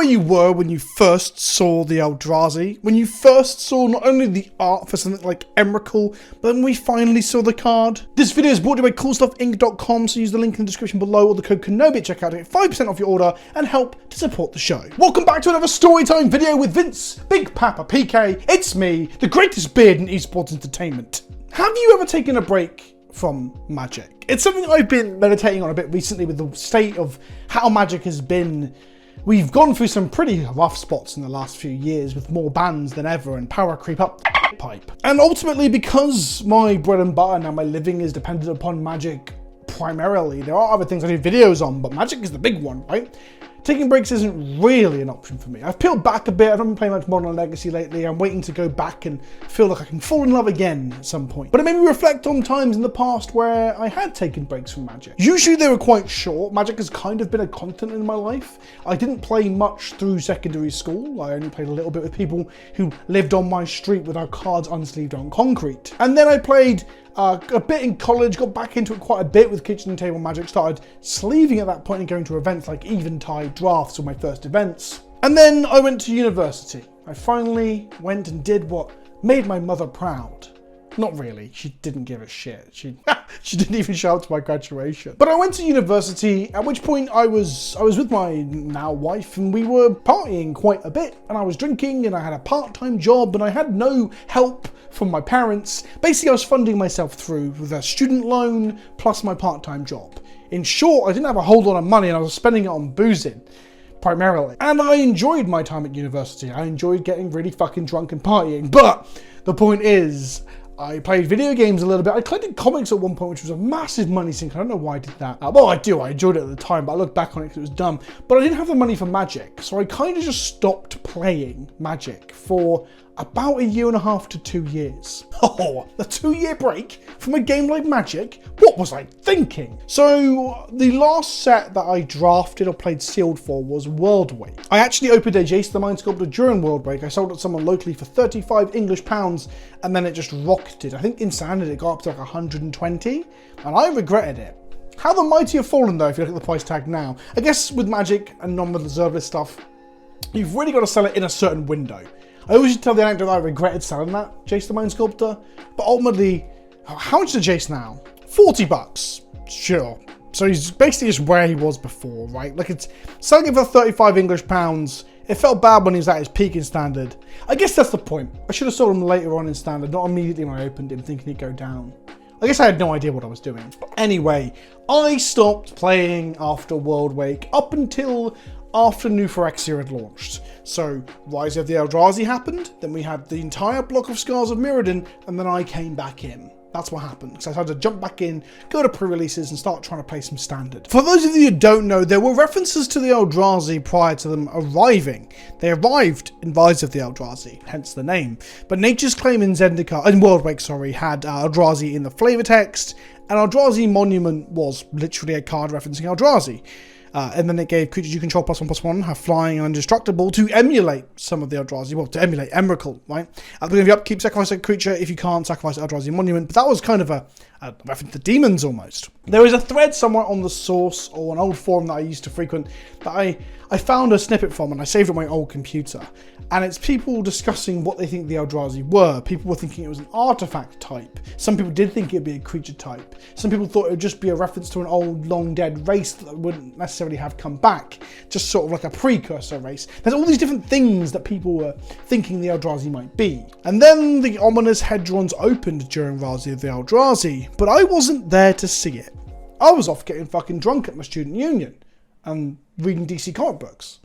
where you were when you first saw the Eldrazi? When you first saw not only the art for something like Emrakul, but when we finally saw the card? This video is brought to you by CoolStuffInc.com, so use the link in the description below or the code KENOBI at checkout to get 5% off your order and help to support the show. Welcome back to another Storytime video with Vince, Big Papa PK. It's me, the greatest beard in esports entertainment. Have you ever taken a break from Magic? It's something I've been meditating on a bit recently with the state of how Magic has been. We've gone through some pretty rough spots in the last few years with more bans than ever and power creep up pipe. And ultimately, because my bread and butter now, my living is dependent upon Magic primarily, there are other things I do videos on, but Magic is the big one, right? Taking breaks isn't really an option for me. I've peeled back a bit. I haven't been playing much Modern Legacy lately. I'm waiting to go back and feel like I can fall in love again at some point. But it made me reflect on times in the past where I had taken breaks from Magic. Usually they were quite short. Magic has kind of been a constant in my life. I didn't play much through secondary school. I only played a little bit with people who lived on my street with our cards unsleeved on concrete. And then I played a bit in college, got back into it quite a bit with kitchen and table Magic, started sleeving at that point and going to events like Eventide drafts were my first events. And then I went to university. I finally went and did what made my mother proud. Not really, she didn't give a shit. She didn't even show up to my graduation. But I went to university, at which point I was with my now wife and we were partying quite a bit. And I was drinking and I had a part-time job and I had no help from my parents. Basically, I was funding myself through with a student loan plus my part-time job. In short, I didn't have a whole lot of money and I was spending it on boozing, primarily. And I enjoyed my time at university. I enjoyed getting really fucking drunk and partying. But the point is, I played video games a little bit. I collected comics at one point, which was a massive money sink. I don't know why I did that. Well, I do. I enjoyed it at the time, but I look back on it because it was dumb. But I didn't have the money for Magic, so I kind of just stopped playing Magic for about 1.5 to 2 years. Oh, a 2-year break from a game like Magic? What was I thinking? So the last set that I drafted or played sealed for was World Wake. I actually opened a Jace the Mind Sculptor during World Wake. I sold it to someone locally for 35 English pounds and then it just rocketed. I think in standard it got up to like 120 and I regretted it. How the mighty have fallen though if you look at the price tag now. I guess with Magic and non-reserve list stuff, you've really got to sell it in a certain window. I always tell the anecdote that I regretted selling that Jace the Mind Sculptor, but ultimately, how much is Jace now? 40 bucks, sure. So he's basically just where he was before, right? Like it's selling it for 35 English pounds. It felt bad when he was at his peak in standard. I guess that's the point. I should have sold him later on in standard, not immediately when I opened him thinking he'd go down. I guess I had no idea what I was doing. But anyway, I stopped playing after World Wake up until after New Phyrexia had launched. So Rise of the Eldrazi happened, then we had the entire block of Scars of Mirrodin, and then I came back in. That's what happened. So I had to jump back in, go to pre-releases and start trying to play some standard. For those of you who don't know, there were references to the Eldrazi prior to them arriving. They arrived in Rise of the Eldrazi, hence the name. But Nature's Claim in Zendikar, in World Wake, sorry, had Eldrazi in the flavor text, and Eldrazi Monument was literally a card referencing Eldrazi. And then it gave creatures you control +1/+1 have flying and indestructible to emulate some of the Eldrazi, well, to emulate Emrakul, right? At the beginning of the upkeep, sacrifice a creature. If you can't, sacrifice Eldrazi Monument. But that was kind of a reference to demons almost. There is a thread somewhere on the source or an old forum that I used to frequent that I found a snippet from and I saved it on my old computer. And it's people discussing what they think the Eldrazi were. People were thinking it was an artifact type. Some people did think it'd be a creature type. Some people thought it would just be a reference to an old, long dead race that wouldn't necessarily have come back. Just sort of like a precursor race. There's all these different things that people were thinking the Eldrazi might be. And then the ominous hedrons opened during Rise of the Eldrazi, but I wasn't there to see it. I was off getting fucking drunk at my student union and reading DC comic books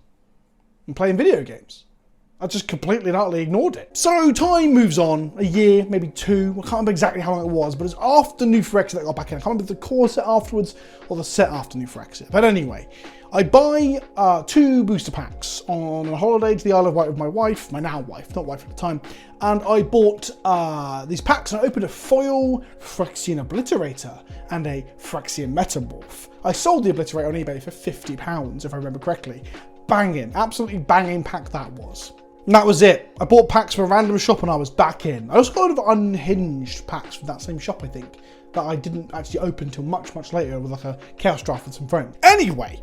and playing video games. I just completely and utterly ignored it. So time moves on, a year, maybe 2. I can't remember exactly how long it was, but it's after New Phyrexia that I got back in. I can't remember the core set afterwards or the set after New Phyrexia. But anyway, I buy 2 booster packs on a holiday to the Isle of Wight with my wife, my now wife, not wife at the time. And I bought these packs and I opened a foil Phyrexian Obliterator and a Phyrexian Metamorph. I sold the Obliterator on eBay for £50, if I remember correctly. Banging, absolutely banging pack that was. And that was it. I bought packs from a random shop and I was back in. I also got a lot of unhinged packs from that same shop, I think, that I didn't actually open until much, much later with like a Chaos Draft with some friends. Anyway,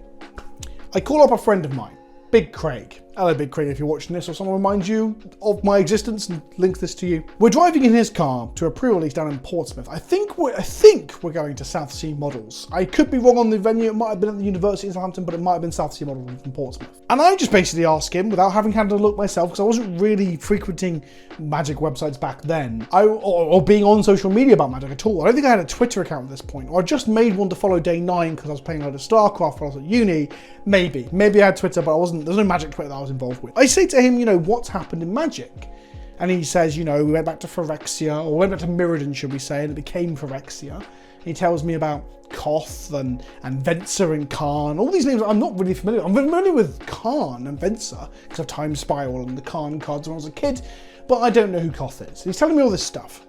I call up a friend of mine, Big Craig. Hello, Big Craig, if you're watching this, or someone reminds you of my existence and links this to you. We're driving in his car to a pre-release down in Portsmouth. I think we're going to South Sea Models. I could be wrong on the venue. It might have been at the University of Southampton, but it might have been South Sea Models from Portsmouth. And I just basically asked him, without having had a look myself, because I wasn't really frequenting Magic websites back then, or being on social media about Magic at all. I don't think I had a Twitter account at this point, or I just made one to follow Day 9 because I was playing a load of StarCraft when I was at uni. Maybe I had Twitter, but there's no Magic Twitter that I was involved with. I say to him, what's happened in Magic? And he says, we went back to Phyrexia, or went back to Mirrodin, should we say, and it became Phyrexia. And he tells me about Koth and Venser and Khan, all these names I'm not really familiar with. I'm familiar with Khan and Venser because of Time Spiral and the Khan cards when I was a kid, but I don't know who Koth is. He's telling me all this stuff.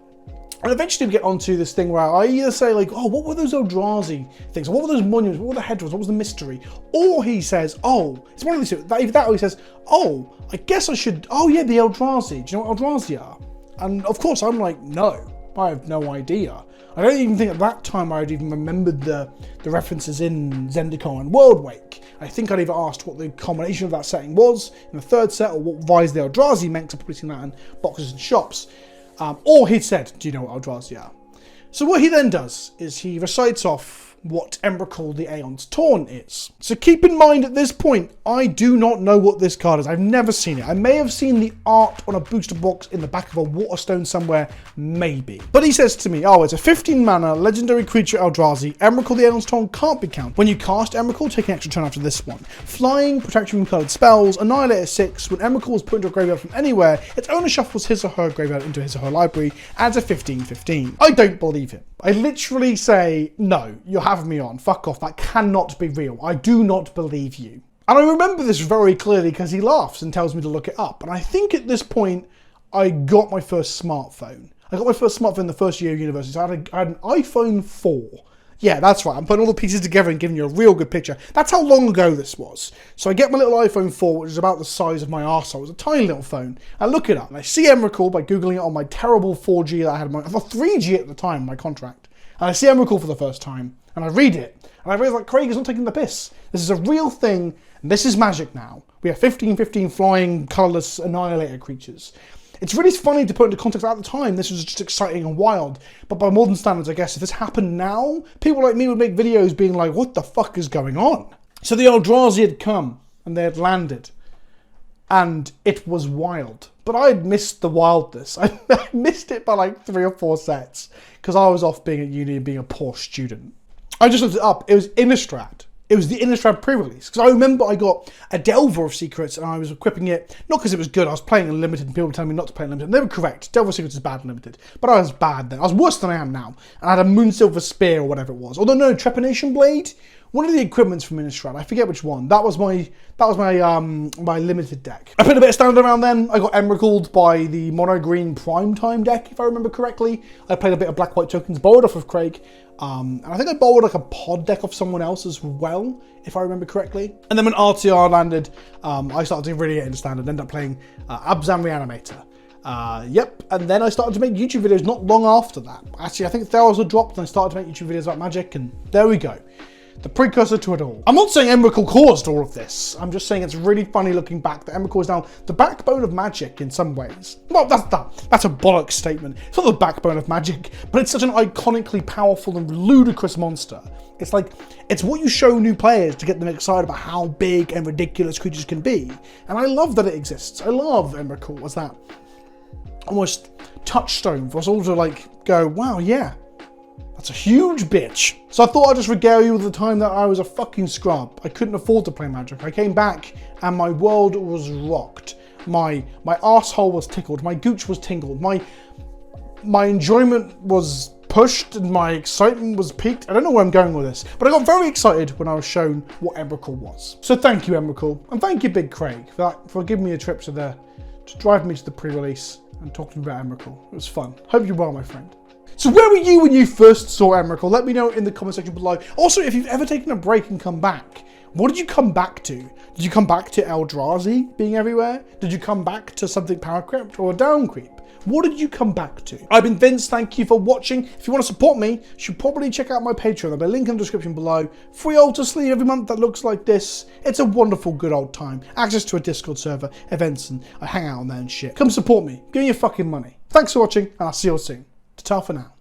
And eventually we get onto this thing where I either say like, oh, what were those Eldrazi things? What were those monuments? What were the hedgerows? What was the mystery? Or he says, oh, it's one of these two. Either that or he says, oh, I guess I should, oh yeah, the Eldrazi. Do you know what Eldrazi are? And of course I'm like, no, I have no idea. I don't even think at that time I'd even remembered the references in Zendikar and Worldwake. I think I'd either asked what the combination of that setting was in the third set, or what Vise the Eldrazi meant, because I've probably seen that in boxes and shops. Or he'd said, do you know what Eldrazi are? So what he then does is he recites off what Emrakul the Aeon's Torn is. So keep in mind at this point, I do not know what this card is. I've never seen it. I may have seen the art on a booster box in the back of a Waterstone somewhere, maybe. But he says to me, oh, it's a 15 mana legendary creature Eldrazi. Emrakul the Aeon's Torn can't be counted. When you cast Emrakul, take an extra turn after this one. Flying, protection from colored spells, Annihilate at 6. When Emrakul is put into a graveyard from anywhere, its owner shuffles his or her graveyard into his or her library, adds a 15/15. I don't believe him. I literally say, no, you're having me on. Fuck off. That cannot be real. I do not believe you. And I remember this very clearly because he laughs and tells me to look it up. And I think at this point, I got my first smartphone. I got my first smartphone the first year of university. So I had an iPhone 4. Yeah, that's right. I'm putting all the pieces together and giving you a real good picture. That's how long ago this was. So I get my little iPhone 4, which is about the size of my arsehole. It was a tiny little phone. I look it up and I see Emrakul by Googling it on my terrible 4G that I had, 3G at the time, my contract. And I see Emrakul for the first time and I read it. And I realize like, Craig is not taking the piss. This is a real thing. And this is Magic now. We have 15/15 flying, colourless Annihilator creatures. It's really funny to put into context at the time. This was just exciting and wild. But by modern standards, I guess, if this happened now, people like me would make videos being like, what the fuck is going on? So the Eldrazi had come and they had landed. And it was wild. But I had missed the wildness. I missed it by like 3 or 4 sets. Because I was off being at uni and being a poor student. I just looked it up. It was Innistrad. It was the Innistrad pre-release. Because I remember I got a Delver of Secrets and I was equipping it, not because it was good, I was playing Unlimited and people were telling me not to play Unlimited. And they were correct. Delver of Secrets is bad Unlimited. But I was bad then. I was worse than I am now. And I had a Moonsilver Spear or whatever it was. Although no, Trepanation Blade? One of the equipments from Innistrad, I forget which one. That was my limited deck. I played a bit of standard around then. I got Emrakul by the Mono Green Primetime deck, if I remember correctly. I played a bit of Black White Tokens, borrowed off of Craig. And I think I borrowed like a pod deck off someone else as well, if I remember correctly. And then when RTR landed, I started to really get into standard and ended up playing Abzan Reanimator. Yep, and then I started to make YouTube videos not long after that. Actually, I think Theros had dropped and I started to make YouTube videos about Magic, and there we go. The precursor to it all. I'm not saying Emrakul caused all of this. I'm just saying it's really funny looking back that Emrakul is now the backbone of Magic in some ways. Well, that's a bollocks statement. It's not the backbone of Magic, but it's such an iconically powerful and ludicrous monster. It's like, it's what you show new players to get them excited about how big and ridiculous creatures can be. And I love that it exists. I love Emrakul as that almost touchstone for us all to like go, wow, yeah. That's a huge bitch. So I thought I'd just regale you with the time that I was a fucking scrub. I couldn't afford to play Magic. I came back and my world was rocked. My arsehole was tickled. My gooch was tingled. My enjoyment was pushed and my excitement was peaked. I don't know where I'm going with this, but I got very excited when I was shown what Emrakul was. So thank you, Emrakul, and thank you, Big Craig, for giving me a trip to drive me to the pre-release and talk to me about Emrakul. It was fun. Hope you're well, my friend. So where were you when you first saw Emrakul? Let me know in the comment section below. Also, if you've ever taken a break and come back, What did you come back to? Did you come back to Eldrazi being everywhere? Did you come back to something power crept or a down creep? What did you come back to? I've been Vince, thank you for watching. If you want to support me, you should probably check out my Patreon. There'll be a link in the description below. Free altar sleeve every month that looks like this. It's a wonderful, good old time. Access to a Discord server, events, and I hang out on there and shit. Come support me. Give me your fucking money. Thanks for watching, and I'll see you all soon. Ta-ta for now.